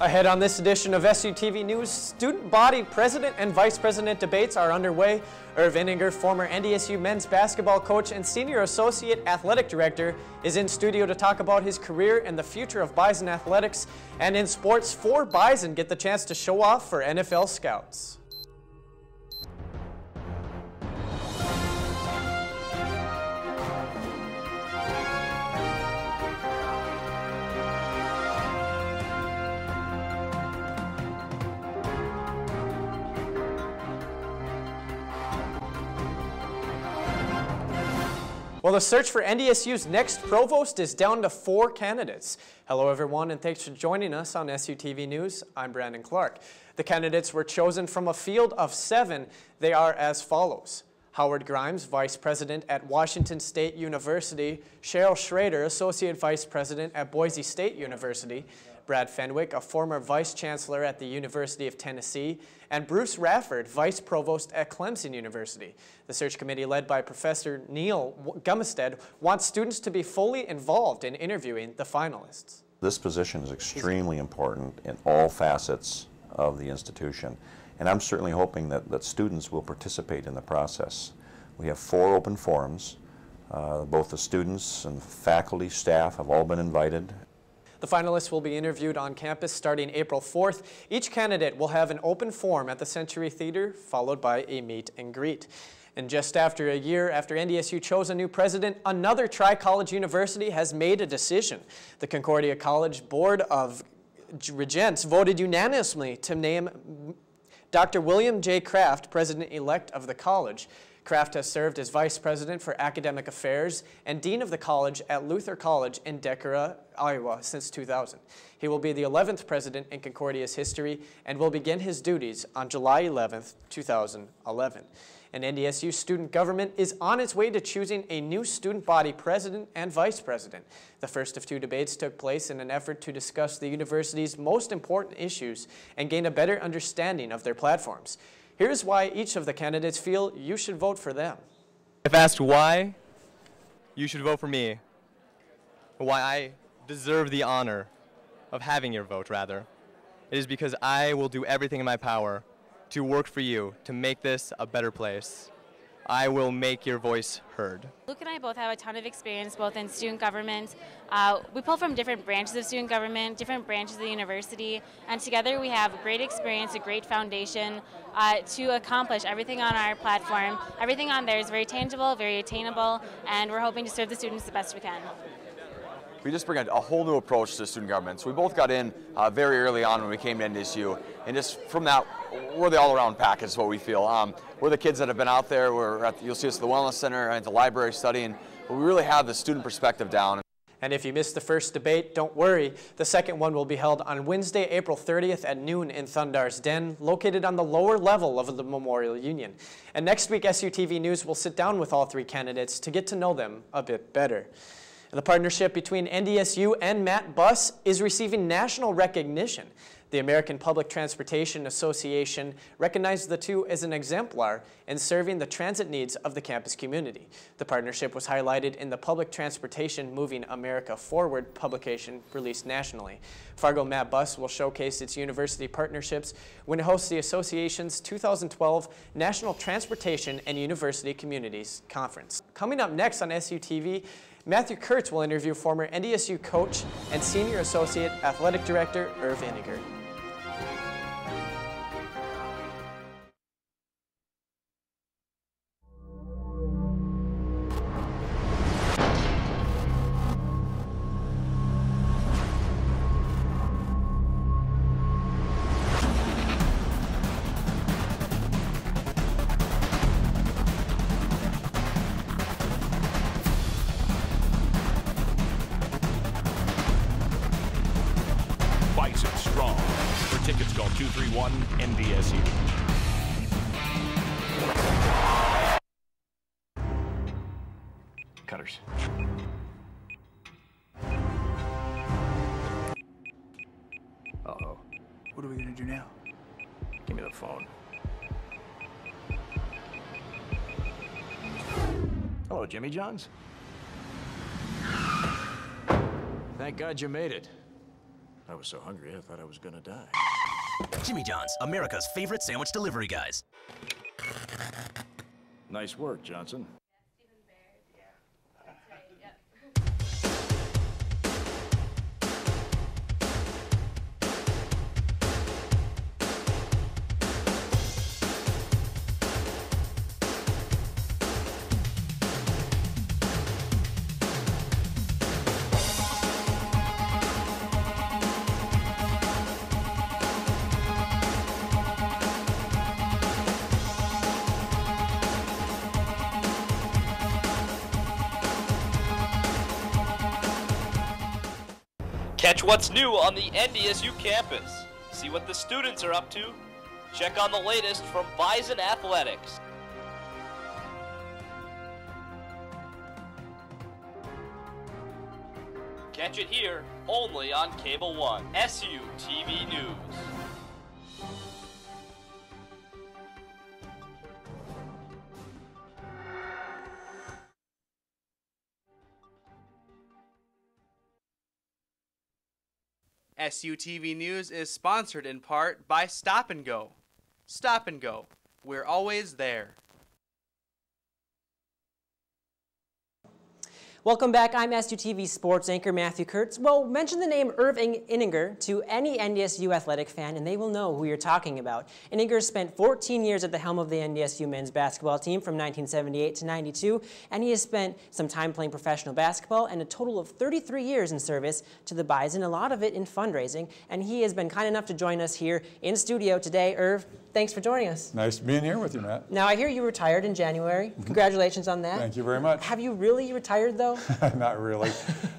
Ahead on this edition of SuTV News, student body president and vice president debates are underway. Irv Inninger, former NDSU men's basketball coach and senior associate athletic director, is in studio to talk about his career and the future of Bison athletics. And in sports, 4 Bison get the chance to show off for NFL scouts. Well, the search for NDSU's next provost is down to 4 candidates. Hello, everyone, and thanks for joining us on SuTV News. I'm Brandon Clark. The candidates were chosen from a field of 7. They are as follows: Howard Grimes, Vice President at Washington State University; Cheryl Schrader, Associate Vice President at Boise State University; Brad Fenwick, a former Vice Chancellor at the University of Tennessee; and Bruce Rafford, Vice Provost at Clemson University. The search committee, led by Professor Neil Gumestead, wants students to be fully involved in interviewing the finalists. This position is extremely important in all facets of the institution, and I'm certainly hoping that students will participate in the process. We have 4 open forums. Both the students and the faculty, staff have all been invited. The finalists will be interviewed on campus starting April 4th. Each candidate will have an open forum at the Century Theater, followed by a meet and greet. And just after a year after NDSU chose a new president, another tri-college university has made a decision. The Concordia College Board of Regents voted unanimously to name Dr. William J. Kraft president-elect of the college. Kraft has served as Vice President for Academic Affairs and Dean of the College at Luther College in Decorah, Iowa since 2000. He will be the 11th president in Concordia's history and will begin his duties on July 11th, 2011. And NDSU student government is on its way to choosing a new student body president and vice president. The first of 2 debates took place in an effort to discuss the university's most important issues and gain a better understanding of their platforms. Here's why each of the candidates feel you should vote for them. If asked why you should vote for me, why I deserve the honor of having your vote, rather, it is because I will do everything in my power to work for you, to make this a better place. I will make your voice heard. Luke and I both have a ton of experience both in student government. We pull from different branches of student government, different branches of the university, and together we have great experience, a great foundation to accomplish everything on our platform. Everything on there is very tangible, very attainable, and we're hoping to serve the students the best we can. We just bring a whole new approach to student government. So we both got in very early on when we came to NDSU, and just from that, we're the all-around package is what we feel. We're the kids that have been out there. You'll see us at the Wellness Center and at the library studying, but we really have the student perspective down. And if you missed the first debate, don't worry. The second one will be held on Wednesday, April 30th at noon in Thundar's Den, located on the lower level of the Memorial Union. And next week, SuTV News will sit down with all 3 candidates to get to know them a bit better. And the partnership between NDSU and Matt Bus is receiving national recognition. The American Public Transportation Association recognized the 2 as an exemplar in serving the transit needs of the campus community. The partnership was highlighted in the Public Transportation Moving America Forward publication released nationally. Fargo Matt Bus will showcase its university partnerships when it hosts the association's 2012 National Transportation and University Communities Conference. Coming up next on SuTV, Matthew Kurtz will interview former NDSU coach and Senior Associate Athletic Director Irv Inninger. Bison strong. For tickets, call 231-NDSU. Cutters. Uh-oh. What are we gonna do now? Give me the phone. Hello, Jimmy Johns. Thank God you made it. I was so hungry I thought I was gonna die. Jimmy John's, America's favorite sandwich delivery guys. Nice work, Johnson. Catch what's new on the NDSU campus. See what the students are up to. Check on the latest from Bison Athletics. Catch it here, only on Cable One, SuTV News. SuTV News is sponsored in part by Stop and Go. Stop and Go. We're always there. Welcome back. I'm SuTV Sports anchor Matthew Kurtz. Well, mention the name Irv Inninger to any NDSU athletic fan, and they will know who you're talking about. Inninger spent 14 years at the helm of the NDSU men's basketball team from 1978 to 92, and he has spent some time playing professional basketball and a total of 33 years in service to the Bison, a lot of it in fundraising. And he has been kind enough to join us here in studio today. Irv, thanks for joining us. Nice being here with you, Matt. Now, I hear you retired in January. Congratulations on that. Thank you very much. Have you really retired, though? Not really.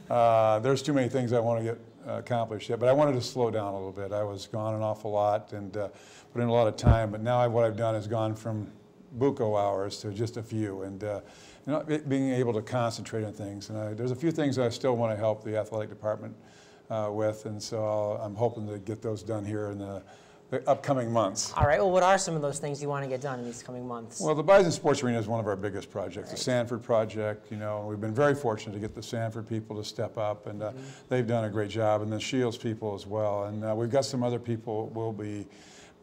There's too many things I want to get accomplished yet, but I wanted to slow down a little bit. I was gone an awful lot and put in a lot of time, but now what I've done is gone from buco hours to just a few, and being able to concentrate on things. And there's a few things I still want to help the athletic department with, and so I'm hoping to get those done here in the upcoming months. All right, well, what are some of those things you want to get done in these coming months? Well, the Bison Sports Arena is one of our biggest projects. Right. The Sanford project, we've been very fortunate to get the Sanford people to step up, and they've done a great job, and the Shields people as well. And we've got some other people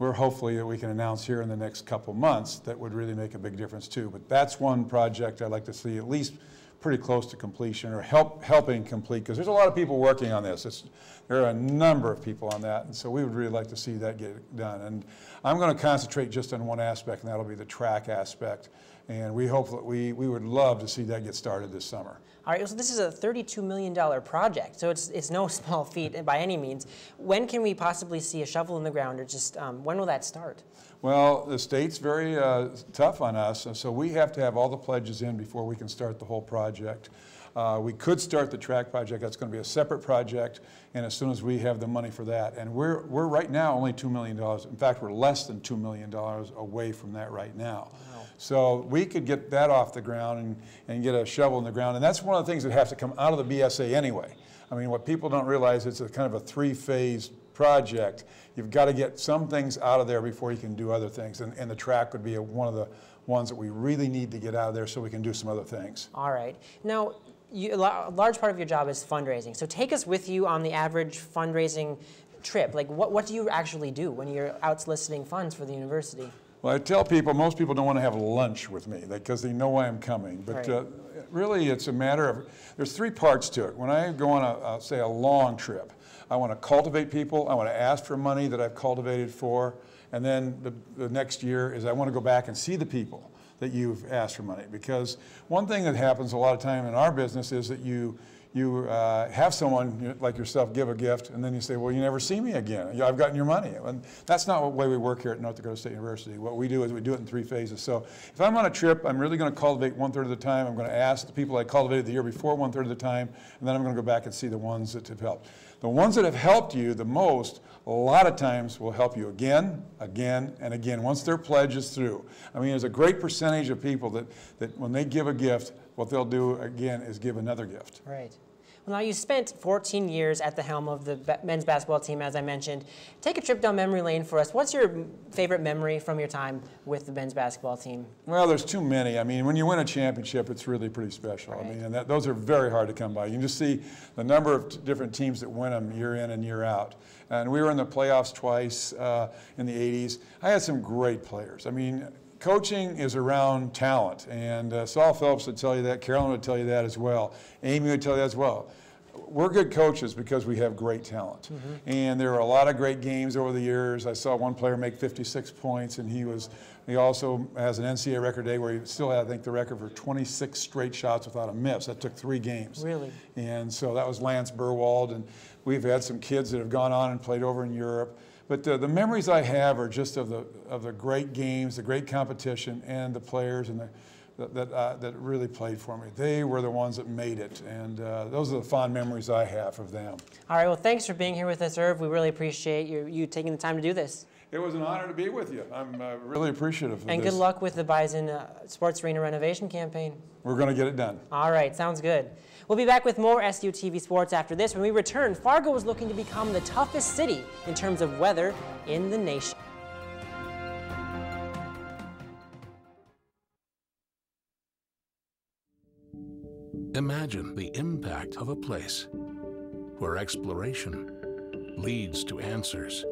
we're hopefully that we can announce here in the next couple months that would really make a big difference too. But that's one project I'd like to see at least pretty close to completion, or helping complete, because there's a lot of people working on this. There are a number of people on that, and so we would really like to see that get done. And I'm going to concentrate just on one aspect, and that'll be the track aspect. And we hope that we would love to see that get started this summer. All right, so this is a $32 million project, so it's no small feat by any means. When can we possibly see a shovel in the ground, or just when will that start? Well, the state's very tough on us, and so we have to have all the pledges in before we can start the whole project. We could start the track project. That's going to be a separate project, and as soon as we have the money for that. And we're right now only $2 million. In fact, we're less than $2 million away from that right now. Wow. So we could get that off the ground and get a shovel in the ground. And that's one of the things that has to come out of the BSA anyway. I mean, what people don't realize, it's a kind of a three-phase project. You've got to get some things out of there before you can do other things. And the track would be one of the ones that we really need to get out of there so we can do some other things. All right. Now, a large part of your job is fundraising. So take us with you on the average fundraising trip. Like, what do you actually do when you're out soliciting funds for the university? Well, I tell people, most people don't want to have lunch with me because they know why I'm coming. But right. Really, it's a matter of, there's three parts to it. When I go on say a long trip, I want to cultivate people. I want to ask for money that I've cultivated for. And then the next year is I want to go back and see the people that you've asked for money. Because one thing that happens a lot of time in our business is that you have someone like yourself give a gift, and then you say, well, you never see me again. I've gotten your money. And that's not the way we work here at North Dakota State University. What we do is we do it in three phases. So if I'm on a trip, I'm really going to cultivate 1/3 of the time. I'm going to ask the people I cultivated the year before 1/3 of the time, and then I'm going to go back and see the ones that have helped. The ones that have helped you the most, a lot of times will help you again, again, and again, once their pledge is through. I mean, there's a great percentage of people that when they give a gift, what they'll do again is give another gift. Right. Well, now you spent 14 years at the helm of the men's basketball team, as I mentioned. Take a trip down memory lane for us. What's your favorite memory from your time with the men's basketball team? Well, there's too many. I mean, when you win a championship, it's really pretty special. Right. I mean, and those are very hard to come by. You can just see the number of different teams that win them year in and year out. And we were in the playoffs twice in the 80s. I had some great players. I mean, coaching is around talent, and Saul Phillips would tell you that, Carolyn would tell you that as well, Amy would tell you that as well. We're good coaches because we have great talent. And there were a lot of great games over the years. I saw one player make 56 points, and he also has an NCAA record today where he still had, I think, the record for 26 straight shots without a miss. That took 3 games. Really? And so that was Lance Burwald, and we've had some kids that have gone on and played over in Europe. But the memories I have are just of the great games, the great competition, and the players and that really played for me. They were the ones that made it, and those are the fond memories I have of them. All right, well, thanks for being here with us, Irv. We really appreciate you taking the time to do this. It was an honor to be with you. I'm really appreciative of this. And good luck with the Bison Sports Arena renovation campaign. We're going to get it done. All right, sounds good. We'll be back with more SuTV Sports after this. When we return, Fargo is looking to become the toughest city in terms of weather in the nation. Imagine the impact of a place where exploration leads to answers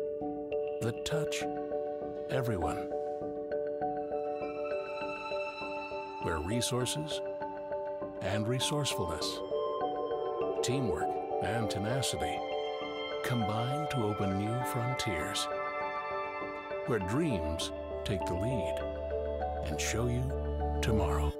that touch everyone, where resources and resourcefulness, teamwork and tenacity combine to open new frontiers, where dreams take the lead and show you tomorrow.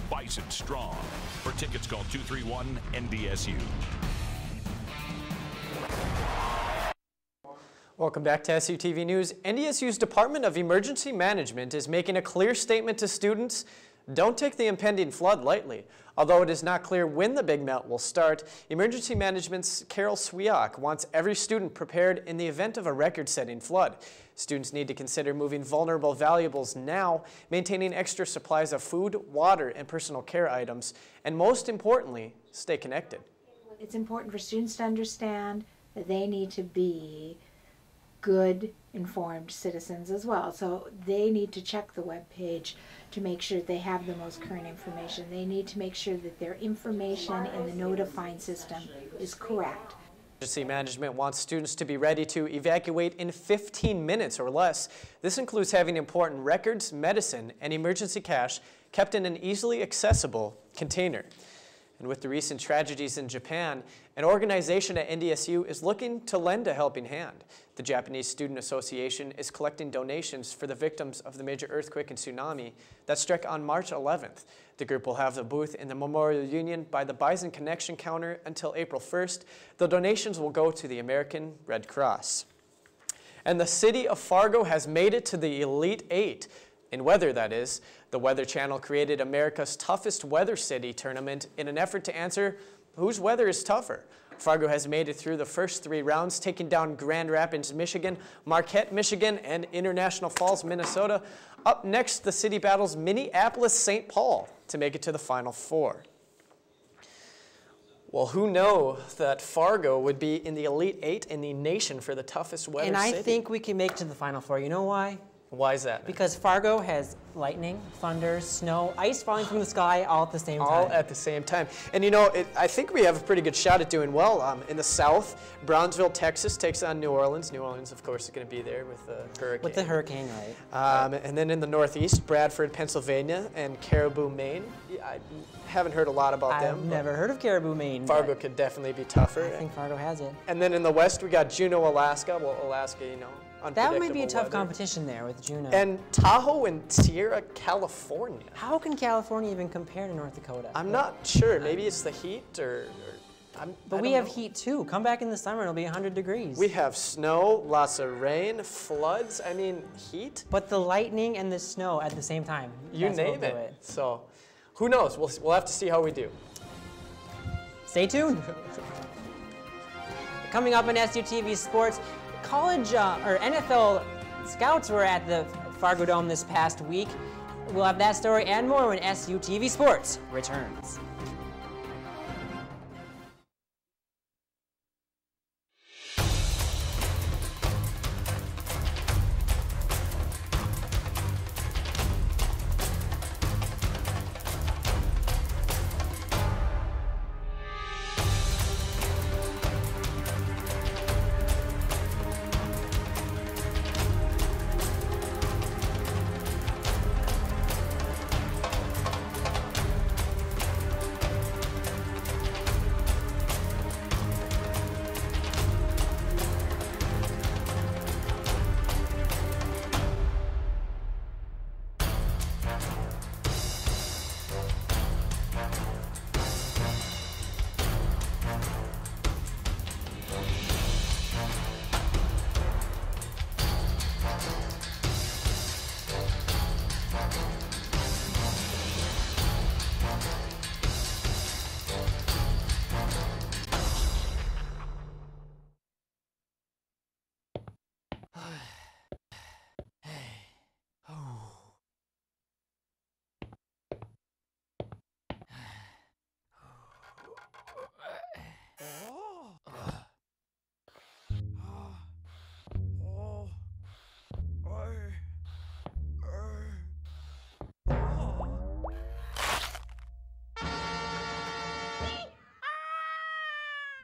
Bison strong. For tickets, call 231-NDSU. Welcome back to SuTV News. NDSU's Department of Emergency Management is making a clear statement to students. Don't take the impending flood lightly. Although it is not clear when the big melt will start, Emergency Management's Carol Swiak wants every student prepared in the event of a record-setting flood. Students need to consider moving vulnerable valuables now, maintaining extra supplies of food, water, and personal care items, and most importantly, stay connected. It's important for students to understand that they need to be good, informed citizens as well. So they need to check the web page to make sure they have the most current information. They need to make sure that their information in the notifying system is correct. Emergency Management wants students to be ready to evacuate in 15 minutes or less. This includes having important records, medicine, and emergency cash kept in an easily accessible container. And with the recent tragedies in Japan, an organization at NDSU is looking to lend a helping hand. The Japanese Student Association is collecting donations for the victims of the major earthquake and tsunami that struck on March 11th. The group will have the booth in the Memorial Union by the Bison Connection counter until April 1st. The donations will go to the American Red Cross. And the city of Fargo has made it to the Elite Eight. In weather, that is. The Weather Channel created America's Toughest Weather City tournament in an effort to answer whose weather is tougher. Fargo has made it through the first 3 rounds, taking down Grand Rapids, Michigan, Marquette, Michigan, and International Falls, Minnesota. Up next, the city battles Minneapolis-St. Paul to make it to the Final Four. Well, who knew that Fargo would be in the Elite 8 in the nation for the toughest weather And I city? think we can make it to the Final Four. You know why? Why is that? Because Fargo has lightning, thunder, snow, ice falling from the sky all at the same time. All at the same time. And you know, I think we have a pretty good shot at doing well. In the South, Brownsville, Texas takes on New Orleans. New Orleans, of course, is going to be there with the hurricane. With the hurricane, right. And then in the Northeast, Bradford, Pennsylvania, and Caribou, Maine. I haven't heard a lot about them. I've never heard of Caribou, Maine. Fargo could definitely be tougher. I think Fargo has it. And then in the West, we got Juneau, Alaska. Well, Alaska, you know, that might be a tough weather. competition there with Juneau. And Tahoe and Sierra, California. How can California even compare to North Dakota? I'm not sure. Maybe it's the heat or but we have heat too. Come back in the summer, it'll be 100 degrees. We have snow, lots of rain, floods, I mean, heat. But the lightning and the snow at the same time. You name it. So, who knows? We'll have to see how we do. Stay tuned. Coming up on SuTV Sports, college or NFL scouts were at the Fargo Dome this past week. We'll have that story and more when SuTV Sports returns.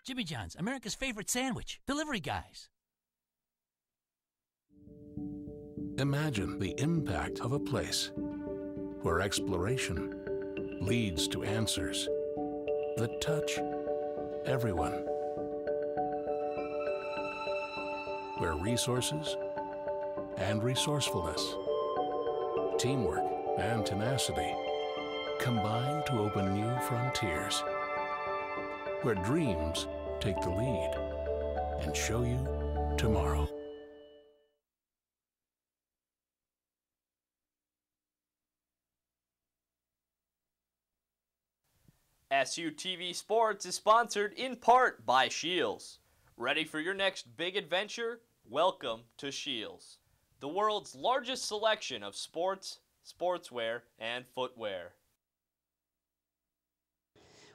Jimmy John's, America's favorite sandwich. Delivery guys. Imagine the impact of a place where exploration leads to answers that touch everyone. Where resources and resourcefulness, teamwork and tenacity combine to open new frontiers. Where dreams take the lead and show you tomorrow. SuTV Sports is sponsored in part by Scheels. Ready for your next big adventure? Welcome to Scheels, the world's largest selection of sports, sportswear, and footwear.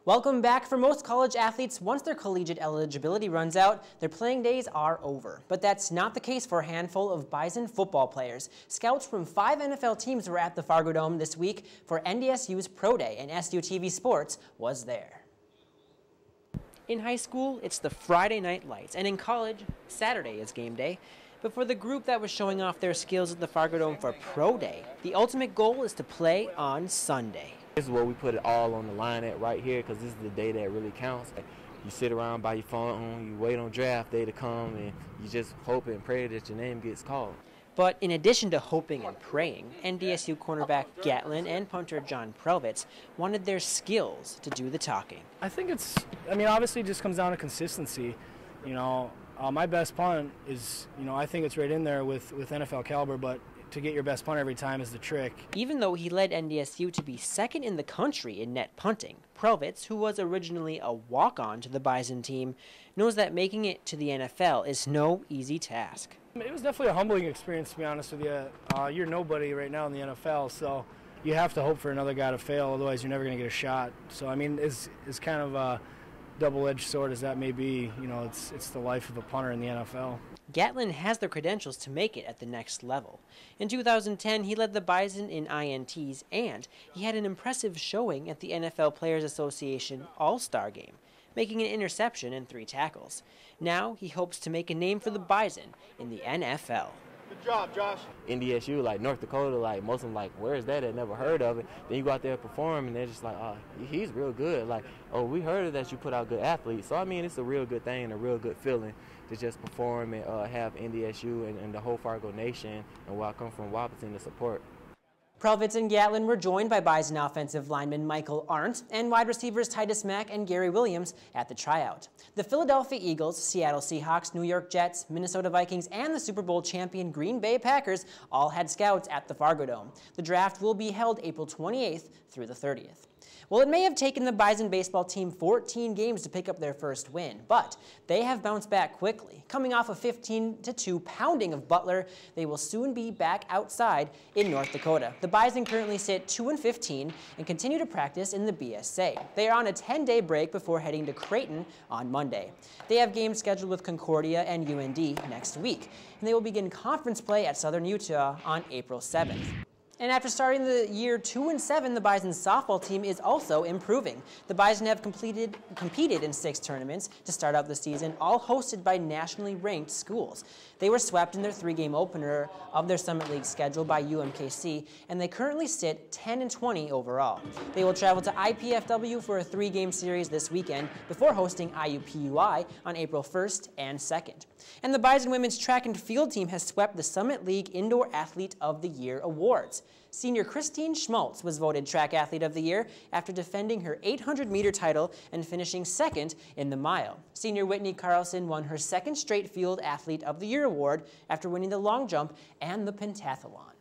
Welcome back. For most college athletes, once their collegiate eligibility runs out, their playing days are over. But that's not the case for a handful of Bison football players. Scouts from 5 NFL teams were at the Fargo Dome this week for NDSU's Pro Day, and SuTV Sports was there. In high school, it's the Friday night lights, and in college, Saturday is game day. But for the group that was showing off their skills at the Fargo Dome for Pro Day, the ultimate goal is to play on Sunday. This is where we put it all on the line at right here, because this is the day that really counts. You sit around by your phone, you wait on draft day to come, and you just hope and pray that your name gets called. But in addition to hoping and praying, NDSU cornerback Gatlin and punter John Prelvitz wanted their skills to do the talking. I think obviously it just comes down to consistency. You know, my best punt is, I think it's right in there with NFL caliber, but to get your best punt every time is the trick. Even though he led NDSU to be second in the country in net punting, Prelvitz, who was originally a walk-on to the Bison team, knows that making it to the NFL is no easy task. It was definitely a humbling experience, to be honest with you. You're nobody right now in the NFL, so you have to hope for another guy to fail, otherwise you're never going to get a shot. So, I mean, it's kind of a double-edged sword as that may be. You know, it's the life of a punter in the NFL. Gatlin has the credentials to make it at the next level. In 2010, he led the Bison in INTs, and he had an impressive showing at the NFL Players Association All-Star Game, making an interception and 3 tackles. Now he hopes to make a name for the Bison in the NFL. Good job, Josh. NDSU, like North Dakota, like most of them, like, where is that? I never heard of it. Then you go out there and perform, and they're just like, oh, he's real good. Like, oh, we heard that you put out good athletes. So, I mean, it's a real good thing and a real good feeling to just perform and have NDSU and the whole Fargo Nation and where I come from, Wahpeton, to support. Prelvitz and Gatlin were joined by Bison offensive lineman Michael Arndt and wide receivers Titus Mack and Gary Williams at the tryout. The Philadelphia Eagles, Seattle Seahawks, New York Jets, Minnesota Vikings, and the Super Bowl champion Green Bay Packers all had scouts at the Fargo Dome. The draft will be held April 28th through the 30th. Well, it may have taken the Bison baseball team 14 games to pick up their first win, but they have bounced back quickly. Coming off a 15-2 pounding of Butler, they will soon be back outside in North Dakota. The Bison currently sit 2-15 and continue to practice in the BSA. They are on a 10-day break before heading to Creighton on Monday. They have games scheduled with Concordia and UND next week, and they will begin conference play at Southern Utah on April 7th. And after starting the year 2-7, the Bison's softball team is also improving. The Bison have competed in 6 tournaments to start out the season, all hosted by nationally ranked schools. They were swept in their 3-game opener of their Summit League schedule by UMKC, and they currently sit 10-20 overall. They will travel to IPFW for a 3-game series this weekend before hosting IUPUI on April 1st and 2nd. And the Bison women's track and field team has swept the Summit League Indoor Athlete of the Year awards. Senior Christine Schmaltz was voted Track Athlete of the Year after defending her 800-meter title and finishing 2nd in the mile. Senior Whitney Carlson won her 2nd straight Field Athlete of the Year award after winning the long jump and the pentathlon.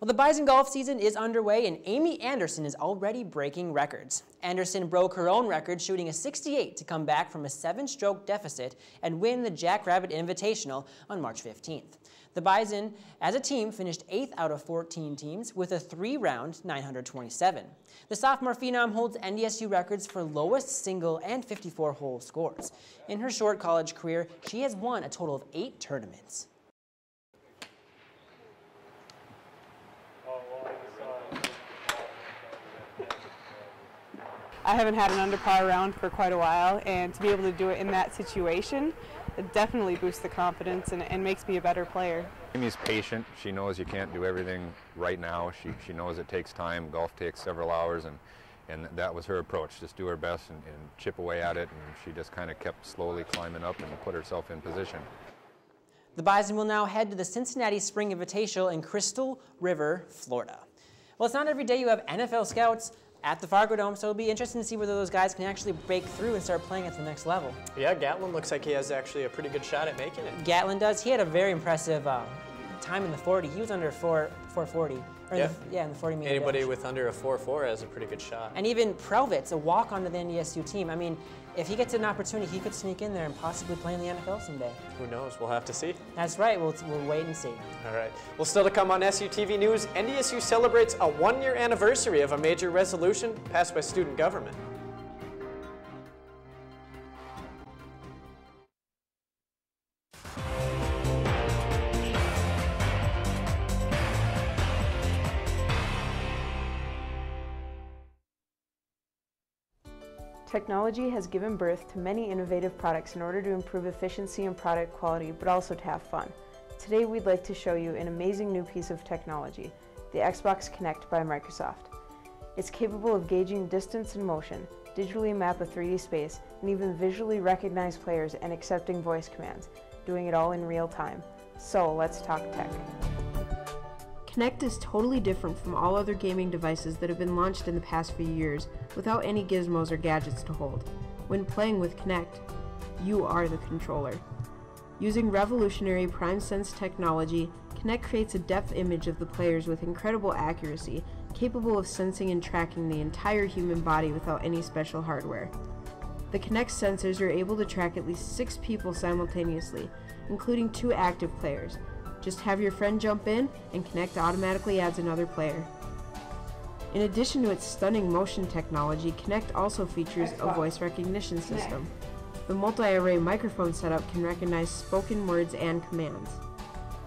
Well, the Bison golf season is underway, and Amy Anderson is already breaking records. Anderson broke her own record, shooting a 68 to come back from a 7-stroke deficit and win the Jackrabbit Invitational on March 15th. The Bison, as a team, finished 8th out of 14 teams with a 3-round 927. The sophomore phenom holds NDSU records for lowest single and 54-hole scores. In her short college career, she has won a total of 8 tournaments. I haven't had an under par round for quite a while, and to be able to do it in that situation, it definitely boosts the confidence and makes me a better player. Amy's patient. She knows you can't do everything right now. She knows it takes time. Golf takes several hours, and that was her approach. Just do her best and chip away at it, and she just kind of kept slowly climbing up and put herself in position. The Bison will now head to the Cincinnati Spring Invitational in Crystal River, Florida. Well, it's not every day you have NFL scouts at the Fargo Dome, so it'll be interesting to see whether those guys can actually break through and start playing at the next level. Yeah, Gatlin looks like he has actually a pretty good shot at making it. Gatlin does. He had a very impressive time in the 40. He was under 440. Yeah. In the 40 meter Anybody dash. with under a 4.4 has a pretty good shot. And even Prelvitz, a walk-on to the NDSU team. I mean, if he gets an opportunity, he could sneak in there and possibly play in the NFL someday. Who knows? We'll have to see. That's right. We'll wait and see. All right. Well, still to come on SuTV News, NDSU celebrates a 1-year anniversary of a major resolution passed by student government. Technology has given birth to many innovative products in order to improve efficiency and product quality, but also to have fun. Today we'd like to show you an amazing new piece of technology, the Xbox Kinect by Microsoft. It's capable of gauging distance and motion, digitally map a 3D space, and even visually recognize players and accepting voice commands, doing it all in real time. So let's talk tech. Kinect is totally different from all other gaming devices that have been launched in the past few years without any gizmos or gadgets to hold. When playing with Kinect, you are the controller. Using revolutionary PrimeSense technology, Kinect creates a depth image of the players with incredible accuracy, capable of sensing and tracking the entire human body without any special hardware. The Kinect sensors are able to track at least 6 people simultaneously, including 2 active players. Just have your friend jump in, and Kinect automatically adds another player. In addition to its stunning motion technology, Kinect also features a voice recognition system. The multi-array microphone setup can recognize spoken words and commands.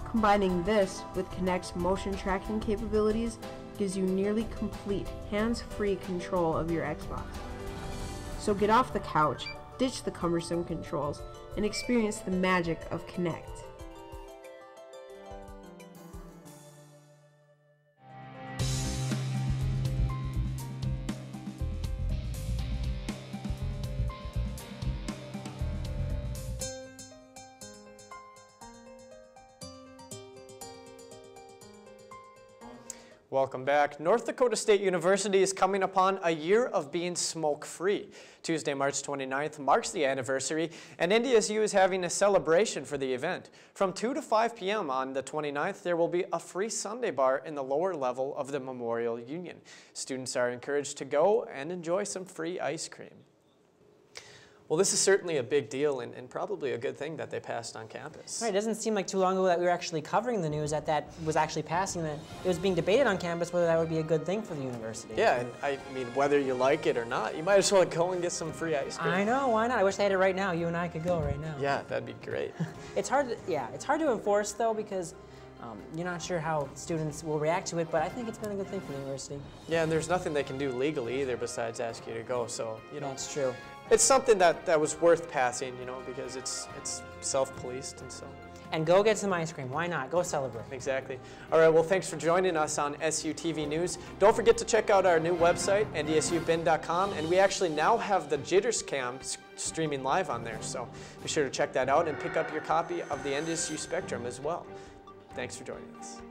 Combining this with Kinect's motion tracking capabilities gives you nearly complete, hands-free control of your Xbox. So get off the couch, ditch the cumbersome controls, and experience the magic of Kinect. Welcome back. North Dakota State University is coming upon a year of being smoke-free. Tuesday, March 29th marks the anniversary, and NDSU is having a celebration for the event. From 2 to 5 p.m. on the 29th, there will be a free Sunday bar in the lower level of the Memorial Union. Students are encouraged to go and enjoy some free ice cream. Well, this is certainly a big deal and probably a good thing that they passed on campus. Right, it doesn't seem like too long ago that we were actually covering the news that was actually passing, that it was being debated on campus whether that would be a good thing for the university. Yeah, and I mean, whether you like it or not, you might as well go and get some free ice cream. I know, why not? I wish they had it right now. You and I could go right now. Yeah, that'd be great. It's hard to enforce though, because you're not sure how students will react to it, but I think it's been a good thing for the university. Yeah, and there's nothing they can do legally either besides ask you to go, so, you know. That's true. It's something that was worth passing, you know, because it's self-policed and so. And go get some ice cream. Why not? Go celebrate. Exactly. All right, well, thanks for joining us on SuTV News. Don't forget to check out our new website, ndsubin.com, and we actually now have the Jitters Cam streaming live on there, so be sure to check that out and pick up your copy of the NDSU Spectrum as well. Thanks for joining us.